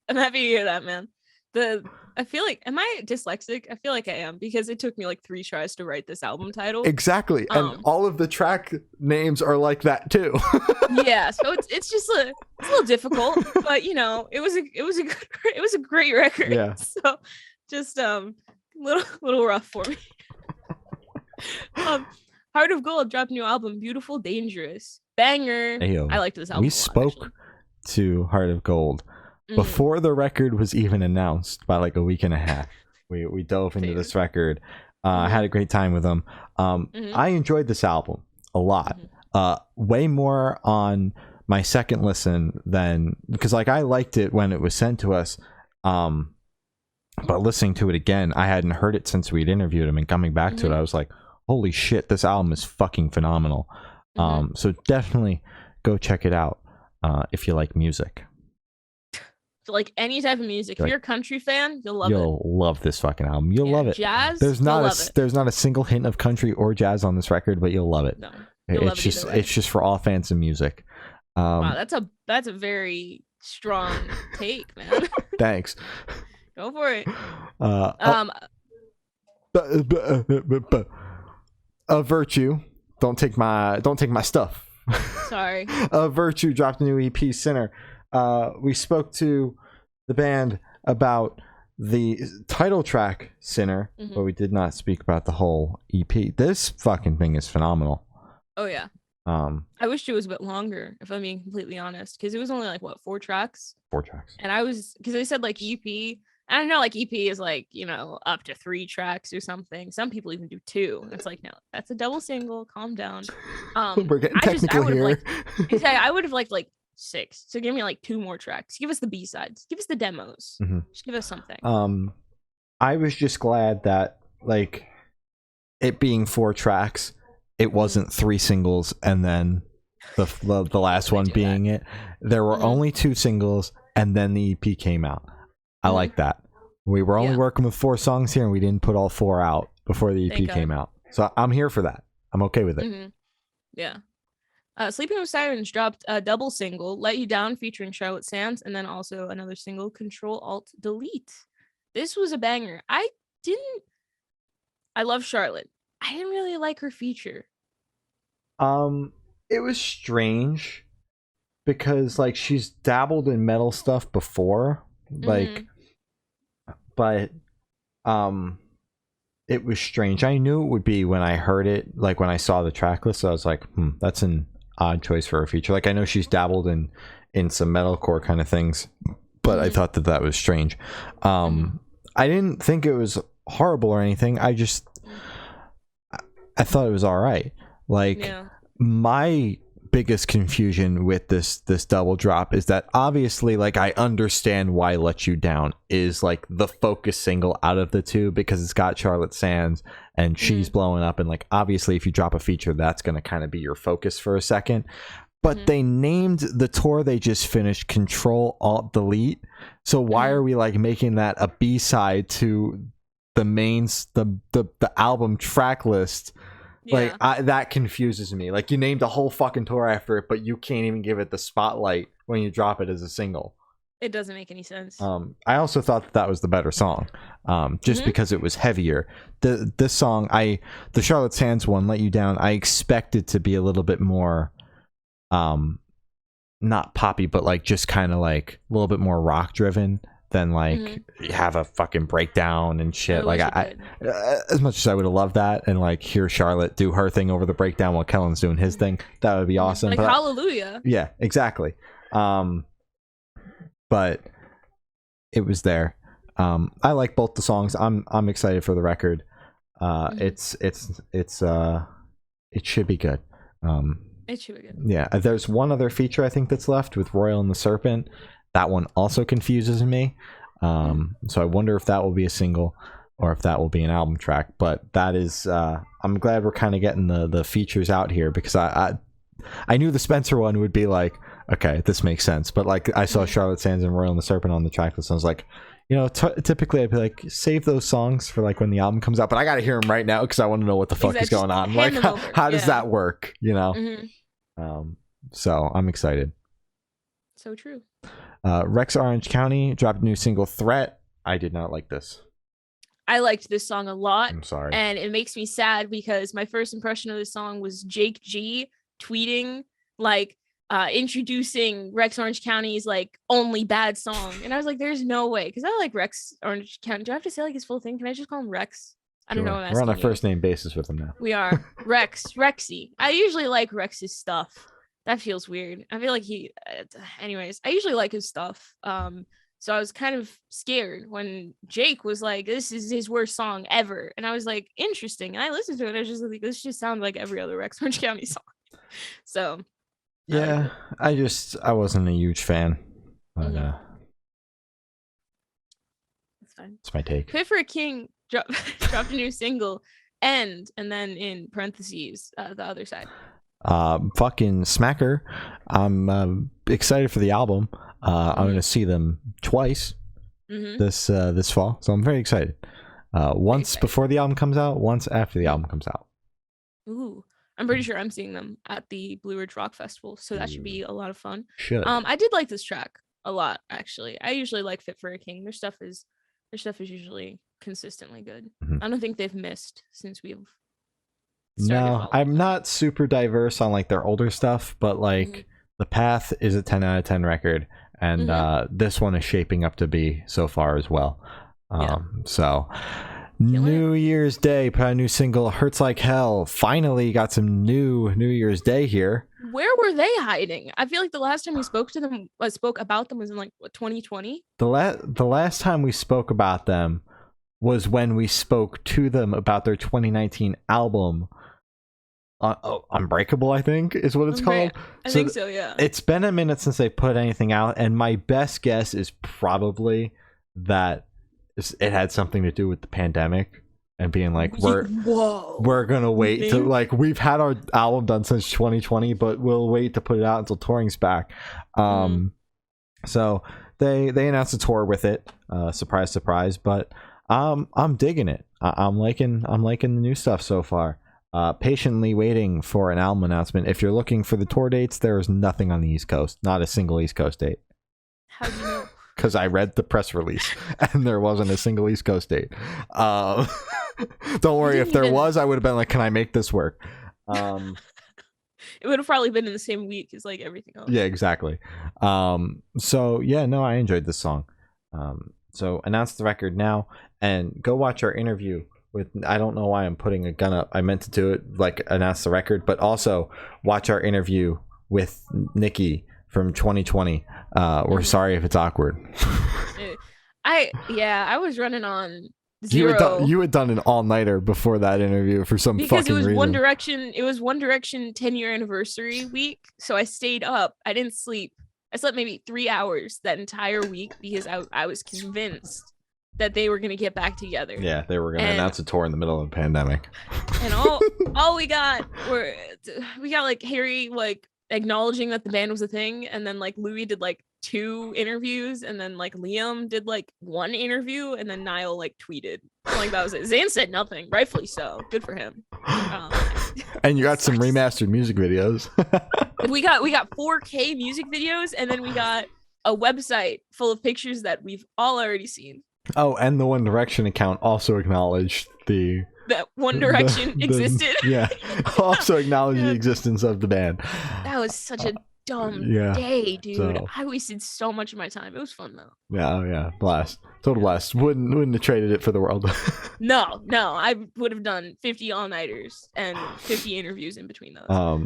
I'm happy to hear that, man. I feel like, am I dyslexic? I feel like I am, because it took me like 3 tries to write this album title. Exactly. And all of the track names are like that too. Yeah, so it's just it's a little difficult, but you know, it was a great record. Yeah. So just little rough for me. Heart of Gold dropped a new album, Beautiful Dangerous. Banger. Ayo, I liked this album. We spoke to Heart of Gold before the record was even announced by like a week and a half. We dove into this record. I had a great time with them. I enjoyed this album a lot. Way more on my second listen than, because like I liked it when it was sent to us. But listening to it again, I hadn't heard it since we'd interviewed him, and coming back to it, I was like, holy shit, this album is fucking phenomenal. So definitely go check it out if you like music. So like any type of music, if you're a country fan, you'll love it. You'll love this fucking album. You'll love it. Jazz, there's not a single hint of country or jazz on this record, but you'll love it. No, it's just for all fans of music. Wow, that's a very strong take, man. Thanks. Go for it. Virtue. Don't take my stuff. Sorry. Virtue dropped a new EP, Sinner. We spoke to the band about the title track, Sinner, but we did not speak about the whole EP. This fucking thing is phenomenal. Oh yeah. I wished it was a bit longer, if I'm being completely honest, because it was only like 4 tracks. 4 tracks. And because they said like EP. I don't know, like EP is like, you know, up to 3 tracks or something. Some people even do 2. It's like, no, that's a double single. Calm down. We're getting technical here. I would have liked like 6. So give me like 2 more tracks. Give us the B-sides. Give us the demos. Just give us something. I was just glad that like it being 4 tracks, it wasn't 3 singles and then the last one being it. There were only 2 singles and then the EP came out. I like that. We were only working with 4 songs here, and we didn't put all 4 out before the EP came out. So I'm here for that. I'm okay with it. Yeah. Sleeping with Sirens dropped a double single, Let You Down, featuring Charlotte Sands, and then also another single, Control Alt Delete. This was a banger. I love Charlotte. I didn't really like her feature. It was strange because like she's dabbled in metal stuff before. Like but it was strange. I knew it would be when I heard it, like when I saw the track list. I was like, that's an odd choice for a feature. Like I know she's dabbled in some metalcore kind of things, but I thought that was strange. I didn't think it was horrible or anything. I thought it was all right. Like my biggest confusion with this double drop is that obviously like I understand why Let You Down is like the focus single out of the 2 because it's got Charlotte Sands and she's blowing up, and like obviously if you drop a feature that's going to kind of be your focus for a second, but they named the tour they just finished Control Alt Delete, so why are we like making that a B-side to the the album track list? Like that confuses me. Like you named a whole fucking tour after it, but you can't even give it the spotlight when you drop it as a single. It doesn't make any sense. I also thought that was the better song, just because it was heavier. This song, the Charlotte Sands one, Let You Down, I expected to be a little bit more, not poppy, but like just kind of like a little bit more rock driven than like have a fucking breakdown and shit. Like I as much as I would have loved that and like hear Charlotte do her thing over the breakdown while Kellen's doing his thing, that would be awesome. Like but Hallelujah. Yeah, exactly. But it was there. I like both the songs. I'm excited for the record. It should be good. It should be good. Yeah, there's one other feature I think that's left with Royal and the Serpent. That one also confuses me. So I wonder if that will be a single or if that will be an album track. But that is, I'm glad we're kind of getting the features out here, because I knew the Spencer one would be like, okay, this makes sense. But like I saw Charlotte Sands and Royal and the Serpent on the track list, and I was like, you know, typically I'd be like, save those songs for like when the album comes out, but I gotta hear them right now because I want to know what the fuck is going on. Like, how does that work? You know? So I'm excited. So true. Rex Orange County dropped a new single, Threat. I did not like this. I liked this song a lot. I'm sorry. And it makes me sad because my first impression of this song was Jake G tweeting like introducing Rex Orange County's like only bad song. And I was like, there's no way. Because I like Rex Orange County. Do I have to say like his full thing? Can I just call him Rex? I don't know. We're on a first name basis with him now. We are. Rexy. I usually like Rex's stuff. That feels weird. I feel like anyways, I usually like his stuff. So I was kind of scared when Jake was like, this is his worst song ever. And I was like, interesting. And I listened to it. I was just like, this just sounds like every other Rex Orange County song. So yeah, I wasn't a huge fan. But that's fine. That's my take. Fit for a King dropped a new single, and then in parentheses, the other side. Fucking smacker. I'm excited for the album. I'm gonna see them twice this fall, so I'm very excited. Once before the album comes out, once after the album comes out. Ooh, I'm pretty sure I'm seeing them at the Blue Ridge Rock Festival, so that should be a lot of fun. Should. I did like this track a lot, actually. I usually like Fit for a King. Their stuff is usually consistently good. I don't think they've missed since we've no, I'm not super diverse on like their older stuff, but like The Path is a 10 out of 10 record, and this one is shaping up to be so far as well. So New Year's Day, put out a new single, Hurts Like Hell. Finally got some New Year's Day here. Where were they hiding? I feel like the last time we spoke about them was in like 2020. The last time we spoke about them was when we spoke to them about their 2019 album. Unbreakable, I think is what it's called. I think so, yeah. It's been a minute since they put anything out, and my best guess is probably that it had something to do with the pandemic and being like, we're gonna wait to, like, we've had our album done since 2020, but we'll wait to put it out until touring's back. So they announced a tour with it. Surprise, surprise, but I'm digging it. I'm liking the new stuff so far. Patiently waiting for an album announcement. If you're looking for the tour dates, there is nothing on the East Coast. Not a single East Coast date. How do you know? Because I read the press release and there wasn't a single East Coast date. Don't worry, if there was, I would have been like, can I make this work? It would have probably been in the same week as like everything else. Yeah, exactly. So yeah, no, I enjoyed this song. So announce the record now and go watch our interview with, I don't know why I'm putting a gun up. I meant to do it like announce the record, but also watch our interview with Nikki from 2020. We're sorry if it's awkward. I was running on zero. You had done an all-nighter before that interview for some because fucking reason. It was One Direction 10-year anniversary week, so I stayed up. I didn't sleep. I slept maybe 3 hours that entire week because I was convinced that they were going to get back together. Yeah, they were going to announce a tour in the middle of a pandemic. And all we got like Harry like acknowledging that the band was a thing, and then like Louis did like 2 interviews, and then like Liam did like 1 interview, and then Niall like tweeted. Like that was it. Zayn said nothing, rightfully so. Good for him. And you got some remastered music videos. we got 4K music videos, and then we got a website full of pictures that we've all already seen. Oh, and the One Direction account also acknowledged that One Direction existed. Yeah, also acknowledged the existence of the band. That was such a dumb day, dude. So, I wasted so much of my time. It was fun though. Yeah, blast, total blast. Wouldn't have traded it for the world. No, I would have done 50 all-nighters and 50 interviews in between those.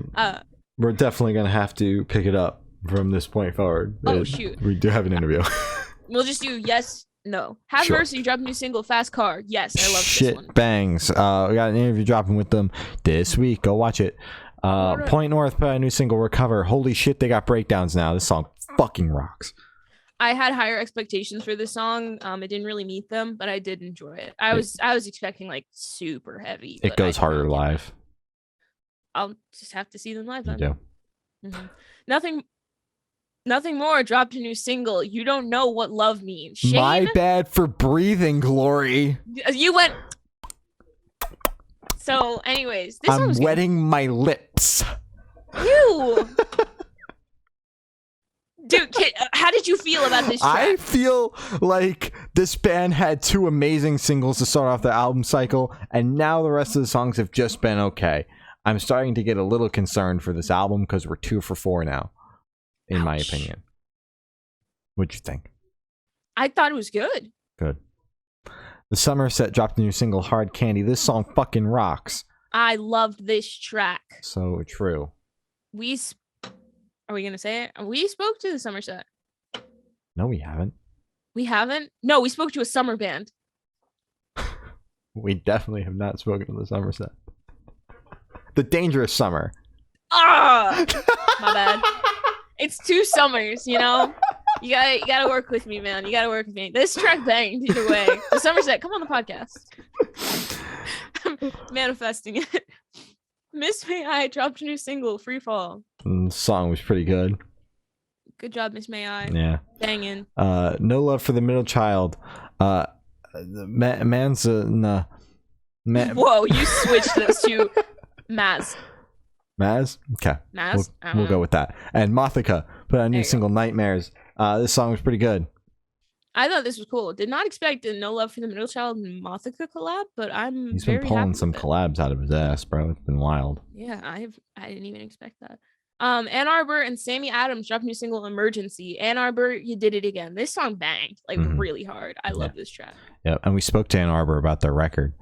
We're definitely gonna have to pick it up from this point forward. Shoot, we do have an interview. We'll just do yes. No. Have Mercy dropped a new single, Fast Car. Yes, I love this one. Bangs. We got an interview dropping with them this week. Go watch it. Point North put out a new single, Recover. Holy shit, they got breakdowns now. This song fucking rocks. I had higher expectations for this song. It didn't really meet them, but I did enjoy it. I was expecting like super heavy. It goes harder live. I'll just have to see them live then. You do. Mm-hmm. Nothing More dropped a new single. You Don't Know What Love Means. Shane? My bad for breathing, Glory. You went. So, anyways, this I'm wetting my lips. You. Dude, how did you feel about this track? I feel like this band had 2 amazing singles to start off the album cycle, and now the rest of the songs have just been okay. I'm starting to get a little concerned for this album because we're 2 for 4 now, in my opinion. What'd you think? I thought it was good. Good. The Somerset dropped a new single, Hard Candy. This song fucking rocks. I loved this track. So true. Are we going to say it? We spoke to the Somerset. No, we haven't. We haven't? No, we spoke to a summer band. We definitely have not spoken to the Somerset. The Dangerous Summer. Ah! My bad. It's 2 summers, you know? You gotta work with me, man. You gotta work with me. This track banged either way. The Somerset, come on the podcast. I'm manifesting it. Miss May I dropped a new single, Free Fall. The song was pretty good. Good job, Miss May I. Yeah. Banging. No Love for the Middle Child. Whoa, you switched those to Maz. Maz? Okay. Maz? We'll go with that. And Mothika put out a new single, Nightmares. This song was pretty good. I thought this was cool. Did not expect a No Love for the Middle Child and Mothika collab, but He's been pulling some collabs out of his ass, bro. It's been wild. Yeah, I didn't even expect that. Ann Arbor and Sammy Adams dropped a new single, Emergency. Ann Arbor, you did it again. This song banged really hard. I love this track. Yeah, and we spoke to Ann Arbor about their record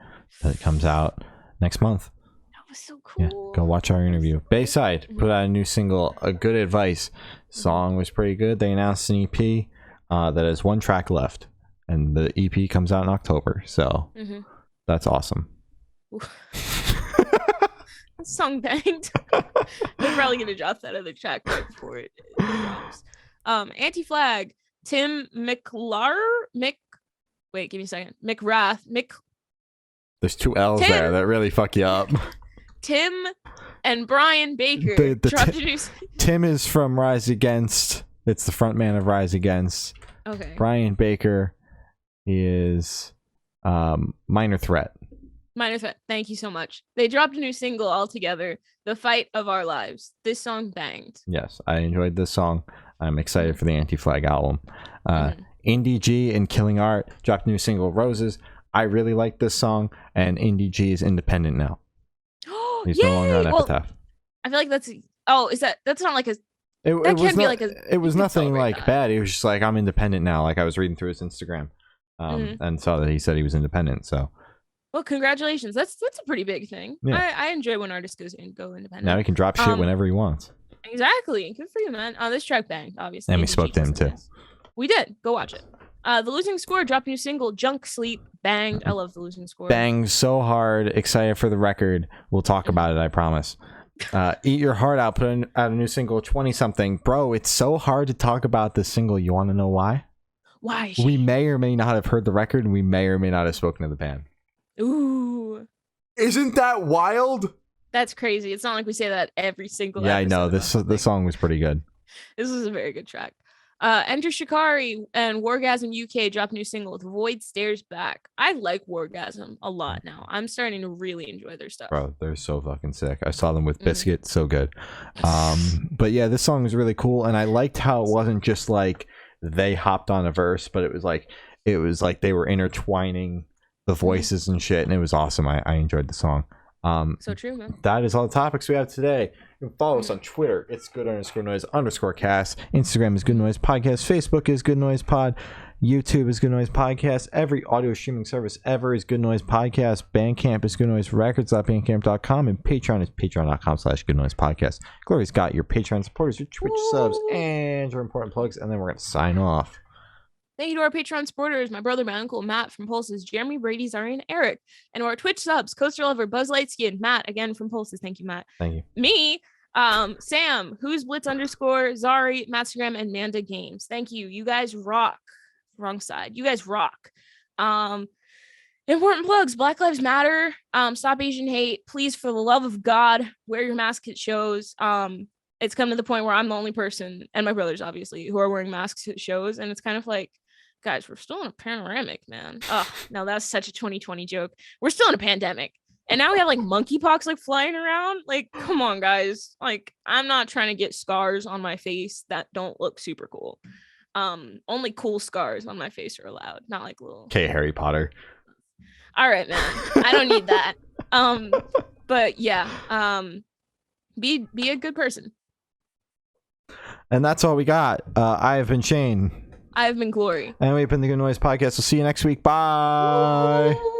that comes out next month. That was so cool. Yeah, go watch our interview. Bayside put out a new single, A Good Advice. Song was pretty good. They announced an EP that has 1 track left, and the EP comes out in October. So that's awesome. That song banged. They're probably gonna drop that other track right before it drops. Anti-Flag, Tim wait, give me a second. There's 2 L's there that really fuck you up. Tim and Brian Baker dropped a new. Tim is from Rise Against. It's the front man of Rise Against. Okay. Brian Baker is Minor Threat. Minor Threat. Thank you so much. They dropped a new single all together, The Fight of Our Lives. This song banged. Yes, I enjoyed this song. I'm excited for the Anti-Flag album. Indie G and Killing Art dropped a new single, Roses. I really like this song, and Indie G is independent now. He's no longer on Epitaph. I feel like that's not like a. It was nothing like bad. It was just like, I'm independent now. Like, I was reading through his Instagram, and saw that he said he was independent. So, well, congratulations. That's a pretty big thing. Yeah. I enjoy when artists go independent. Now he can drop shit whenever he wants. Exactly. Good for you, man. This track banged, obviously. And we spoke to him too. We did. Go watch it. The Losing Score dropped a new single, Junk Sleep. Banged. I love The Losing Score. Banged so hard. Excited for the record. We'll talk about it, I promise. Eat Your Heart Out put out a new single, 20 something. Bro, it's so hard to talk about this single. You want to know why? Why? We may or may not have heard the record, and we may or may not have spoken to the band. Ooh. Isn't that wild? That's crazy. It's not like we say that every single episode. I know. This song was pretty good. This is a very good track. Enter Shikari and Wargasm UK dropped a new single with Void Stares Back. I like Wargasm a lot now. I'm starting to really enjoy their stuff. Bro, they're so fucking sick. I saw them with Biscuit. So good. But yeah, this song is really cool. And I liked how it wasn't just like they hopped on a verse, but it was like they were intertwining the voices and shit. And it was awesome. I enjoyed the song. So true, man. That is all the topics we have today. You can follow us on Twitter. It's good_noise_cast. Instagram is Good Noise Podcast. Facebook is Good Noise Pod. YouTube is Good Noise Podcast. Every audio streaming service ever is Good Noise Podcast. Bandcamp is Good Noise Records.bandcamp.com. And Patreon is patreon.com/Good Noise Podcast. Glory's got your Patreon supporters, your Twitch subs, and your important plugs. And then we're going to sign off. Thank you to our Patreon supporters, my brother, my uncle, Matt from Pulses, Jeremy, Brady, Zari, and Eric. And to our Twitch subs, Coaster Lover, Buzz Lightskin, Matt, again from Pulses. Thank you, Matt. Thank you. Me, Sam, Who's Blitz _, Zari, Mattstagram, and Manda Games. Thank you. You guys rock. Wrong side. You guys rock. Important plugs, Black Lives Matter. Stop Asian hate. Please, for the love of God, wear your mask at shows. It's come to the point where I'm the only person, and my brothers, obviously, who are wearing masks at shows. And it's kind of like, guys, we're still in a panoramic, man. Oh, no, that's such a 2020 joke. We're still in a pandemic. And now we have like monkeypox like flying around. Like, come on, guys. Like, I'm not trying to get scars on my face that don't look super cool. Only cool scars on my face are allowed, not like little. Okay, Harry Potter. All right, man. I don't need that. But yeah, be a good person. And that's all we got. I have been Shane. I have been Glory. And we've been the Good Noise Podcast. We'll see you next week. Bye. Woo!